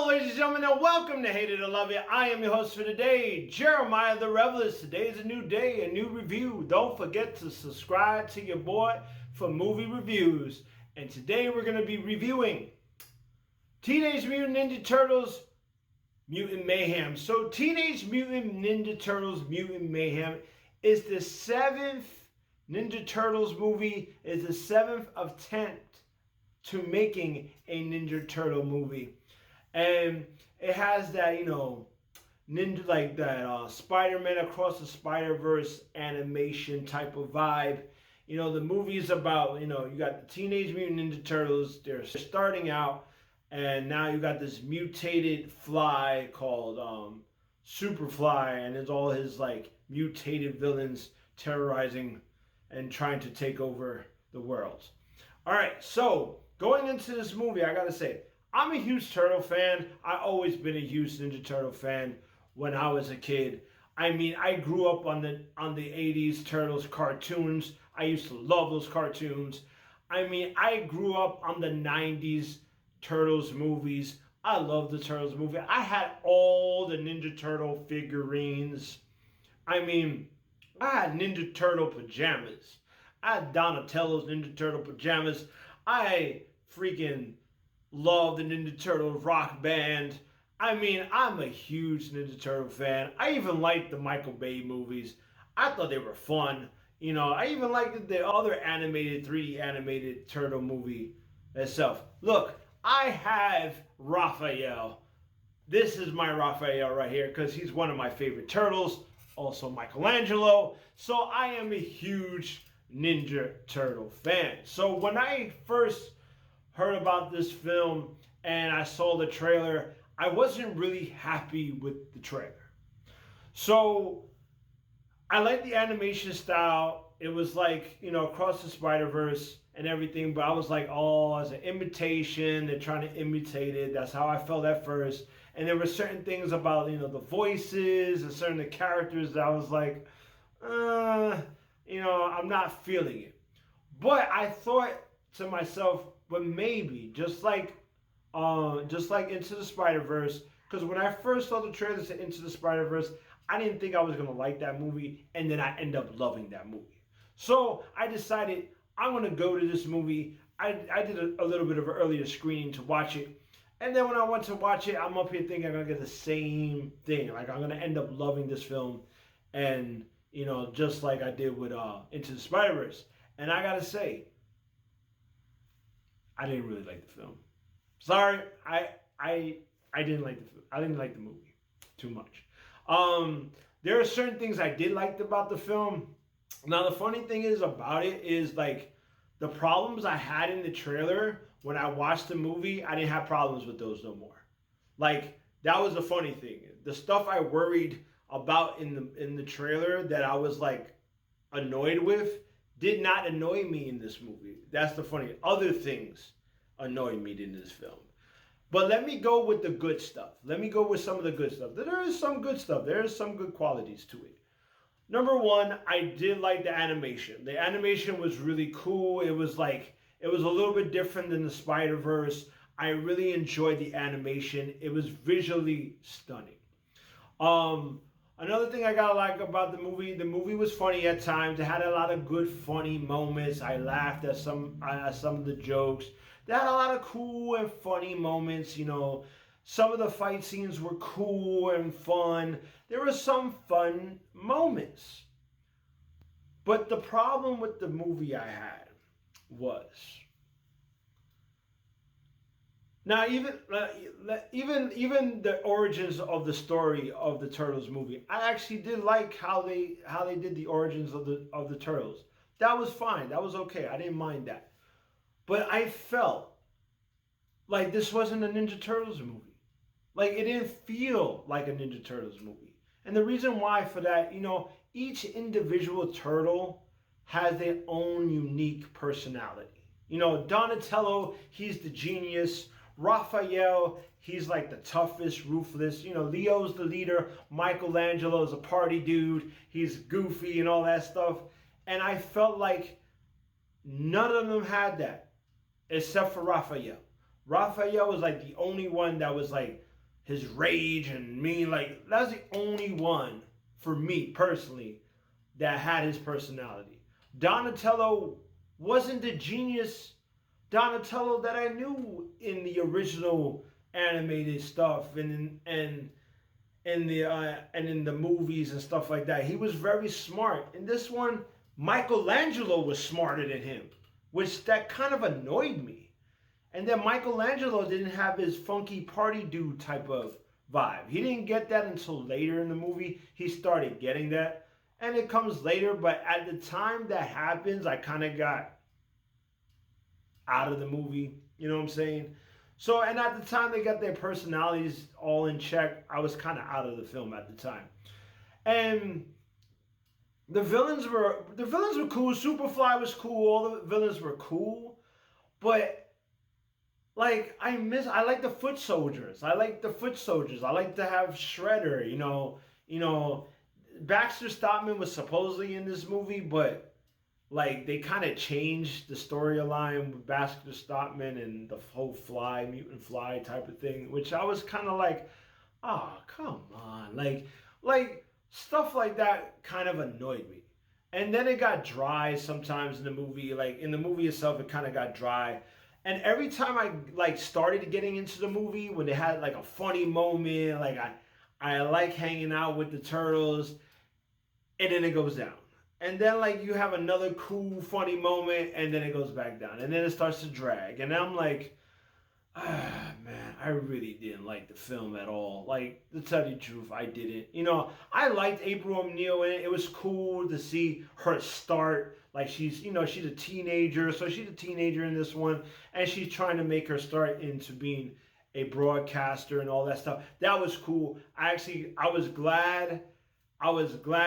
Hello, ladies and gentlemen, and welcome to Hate It or Love It. I am your host for today, Jeremiah the Revelist. Today is a new day, a new review. Don't forget to subscribe to your boy for movie reviews. And today we're going to be reviewing Teenage Mutant Ninja Turtles, Mutant Mayhem. So Teenage Mutant Ninja Turtles, Mutant Mayhem is the 7th Ninja Turtles movie, is the 7th attempt to making a Ninja Turtle movie. And it has that, ninja, like that Spider-Man Across the Spider-Verse animation type of vibe. The movie is about, you got the Teenage Mutant Ninja Turtles. They're starting out, and now you got this mutated fly called Superfly, and it's all his, mutated villains terrorizing and trying to take over the world. All right, so going into this movie, I got to say, I'm a huge Turtle fan. I've always been a huge Ninja Turtle fan when I was a kid. I mean, I grew up on the 80s Turtles cartoons. I used to love those cartoons. I mean, I grew up on the 90s Turtles movies. I love the Turtles movie. I had all the Ninja Turtle figurines. I mean, I had Ninja Turtle pajamas. I had Donatello's Ninja Turtle pajamas. I freaking love the Ninja Turtle rock band. I mean, I'm a huge Ninja Turtle fan. I even liked the Michael Bay movies. I thought they were fun. I even liked the other 3D animated Turtle movie itself. Look, I have Rafael. This is my Rafael right here because he's one of my favorite Turtles. Also Michaelangelo. So I am a huge Ninja Turtle fan. So when I first heard about this film and I saw the trailer, I wasn't really happy with the trailer. So I like the animation style. It was like, Across the Spider-Verse and everything, but I was like, oh, it's an imitation. They're trying to imitate it. That's how I felt at first. And there were certain things about, the voices and certain the characters that I was like, I'm not feeling it. But I thought to myself, but maybe just like Into the Spider-Verse, because when I first saw the trailers to Into the Spider-Verse, I didn't think I was gonna like that movie, and then I end up loving that movie. So I decided I'm gonna go to this movie. I did a little bit of an earlier screening to watch it, and then when I went to watch it, I'm up here thinking I'm gonna get the same thing. Like I'm gonna end up loving this film, and just like I did with Into the Spider-Verse. And I gotta say, I didn't really like the film. Sorry, I didn't like the film. I didn't like the movie too much. There are certain things I did like about the film. Now the funny thing is about it is like the problems I had in the trailer when I watched the movie, I didn't have problems with those no more. Like that was the funny thing. The stuff I worried about in the trailer that I was like annoyed with did not annoy me in this movie. That's the funny. Other things annoy me in this film. But let me go with the good stuff. Let me go with some of the good stuff. There is some good stuff. There is some good qualities to it. Number one, I did like the animation. The animation was really cool. It was a little bit different than the Spider-Verse. I really enjoyed the animation. It was visually stunning. Another thing I gotta like about the movie was funny at times. It had a lot of good, funny moments. I laughed at some of the jokes. They had a lot of cool and funny moments. Some of the fight scenes were cool and fun. There were some fun moments. But the problem with the movie I had was, now, even the origins of the story of the Turtles movie, I actually did like how they did the origins of the Turtles. That was fine. That was okay. I didn't mind that. But I felt like this wasn't a Ninja Turtles movie. Like it didn't feel like a Ninja Turtles movie. And the reason why for that, each individual turtle has their own unique personality. Donatello, he's the genius. Rafael, he's like the toughest, ruthless. Leo's the leader. Michelangelo's a party dude. He's goofy and all that stuff. And I felt like none of them had that except for Rafael. Rafael was like the only one that was like his rage and mean. Like, that's the only one for me personally that had his personality. Donatello wasn't the genius Donatello that I knew in the original animated stuff and in the movies and stuff like that. He was very smart. In this one, Michelangelo was smarter than him, which that kind of annoyed me. And then Michelangelo didn't have his funky party dude type of vibe. He didn't get that until later in the movie. He started getting that. And it comes later, but at the time that happens, I kind of got out of the movie. You know what I'm saying? So, and at the time they got their personalities all in check, I was kind of out of the film at the time. And the villains were cool. Superfly was cool. All the villains were cool. But like I like the foot soldiers. I like to have Shredder, you know, Baxter Stockman was supposedly in this movie, but like they kind of changed the storyline with Baxter Stockman and the whole mutant fly type of thing, which I was kind of like, oh, come on. Like stuff like that kind of annoyed me. And then it got dry sometimes in the movie. Like in the movie itself, it kind of got dry. And every time I like started getting into the movie, when they had like a funny moment, like I like hanging out with the turtles, and then it goes down. And then like you have another cool, funny moment, and then it goes back down. And then it starts to drag. And I'm like, man, I really didn't like the film at all. Like, to tell you the truth, I didn't. I liked April O'Neil in it. It was cool to see her start. Like, she's a teenager. So she's a teenager in this one. And she's trying to make her start into being a broadcaster and all that stuff. That was cool. I was glad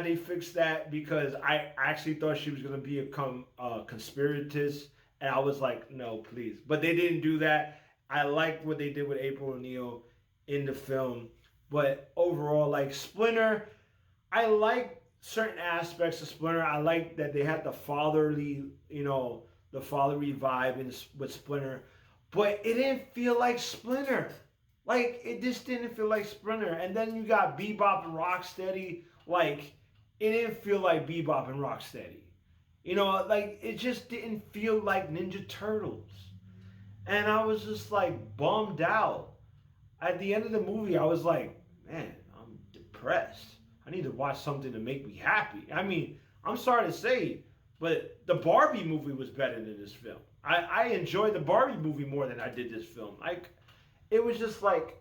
they fixed that, because I actually thought she was going to be a conspiratist. And I was like, no, please. But they didn't do that. I liked what they did with April O'Neil in the film. But overall, like Splinter, I like certain aspects of Splinter. I like that they had the fatherly vibe with Splinter. But it didn't feel like Splinter. Like, it just didn't feel like Splinter. And then you got Bebop and Rocksteady. Like, it didn't feel like Bebop and Rocksteady. Like, it just didn't feel like Ninja Turtles. And I was just like bummed out. At the end of the movie, I was like, man, I'm depressed. I need to watch something to make me happy. I mean, I'm sorry to say, but the Barbie movie was better than this film. I enjoyed the Barbie movie more than I did this film. Like, it was just like,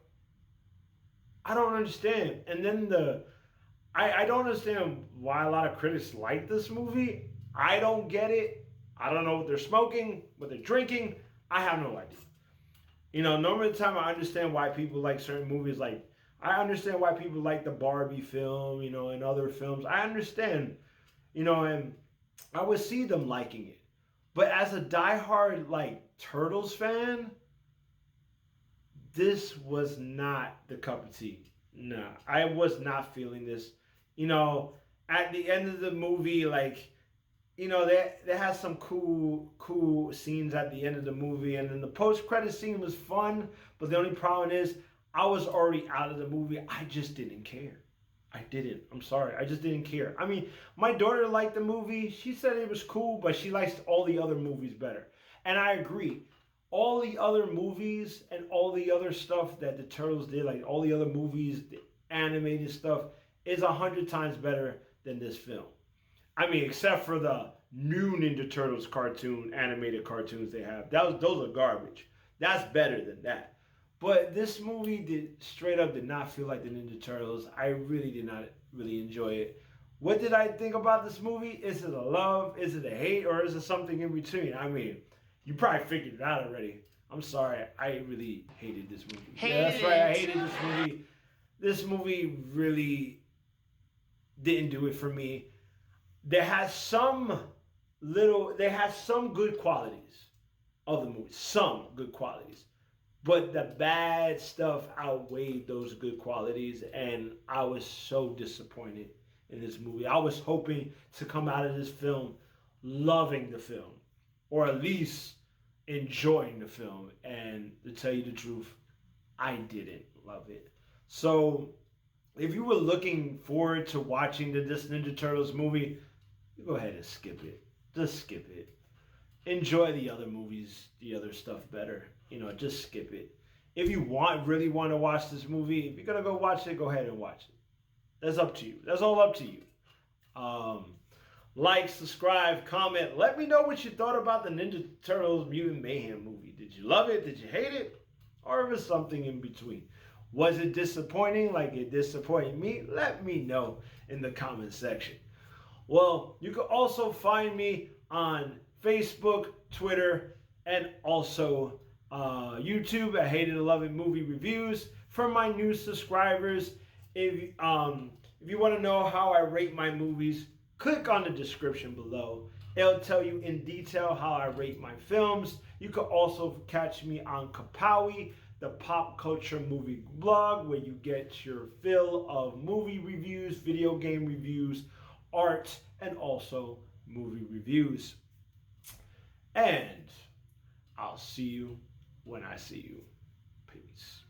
I don't understand. And then I don't understand why a lot of critics like this movie. I don't get it. I don't know what they're smoking, what they're drinking. I have no idea. Normally the time I understand why people like certain movies. Like, I understand why people like the Barbie film, and other films. I understand, and I would see them liking it. But as a diehard, like, Turtles fan, this was not the cup of tea. No, I was not feeling this. At the end of the movie, like, they had some cool scenes at the end of the movie, and then the post-credit scene was fun, but the only problem is I was already out of the movie. I just didn't care. I didn't. I'm sorry. I just didn't care. I mean, my daughter liked the movie. She said it was cool, but she likes all the other movies better. And I agree. All the other movies and all the other stuff that the Turtles did, like all the other movies, the animated stuff, is 100 times better than this film. I mean, except for the new Ninja Turtles animated cartoons they have. Those are garbage. That's better than that. But this movie straight up did not feel like the Ninja Turtles. I really did not really enjoy it. What did I think about this movie? Is it a love? Is it a hate? Or is it something in between? I mean, you probably figured it out already. I'm sorry. I really hated this movie. Yeah, that's right. I hated this movie. This movie really didn't do it for me. There has some good qualities of the movie. Some good qualities. But the bad stuff outweighed those good qualities, and I was so disappointed in this movie. I was hoping to come out of this film loving the film, or at least enjoying the film. And to tell you the truth, I didn't love it. So if you were looking forward to watching this Ninja Turtles movie, go ahead and skip it. Just skip it. Enjoy the other movies, the other stuff better. Just skip it. If you really want to watch this movie, if you're gonna go watch it, go ahead and watch it. That's up to you. That's all up to you. Like, subscribe, comment. Let me know what you thought about the Ninja Turtles Mutant Mayhem movie. Did you love it? Did you hate it? Or if it's something in between. Was it disappointing like it disappointed me? Let me know in the comment section. Well, you can also find me on Facebook, Twitter, and also YouTube at Hated to Love It Movie Reviews. For my new subscribers, if you want to know how I rate my movies, click on the description below. It'll tell you in detail how I rate my films. You can also catch me on KerPOWie, the pop culture movie blog, where you get your fill of movie reviews, video game reviews, art, and also movie reviews. And I'll see you when I see you. Peace.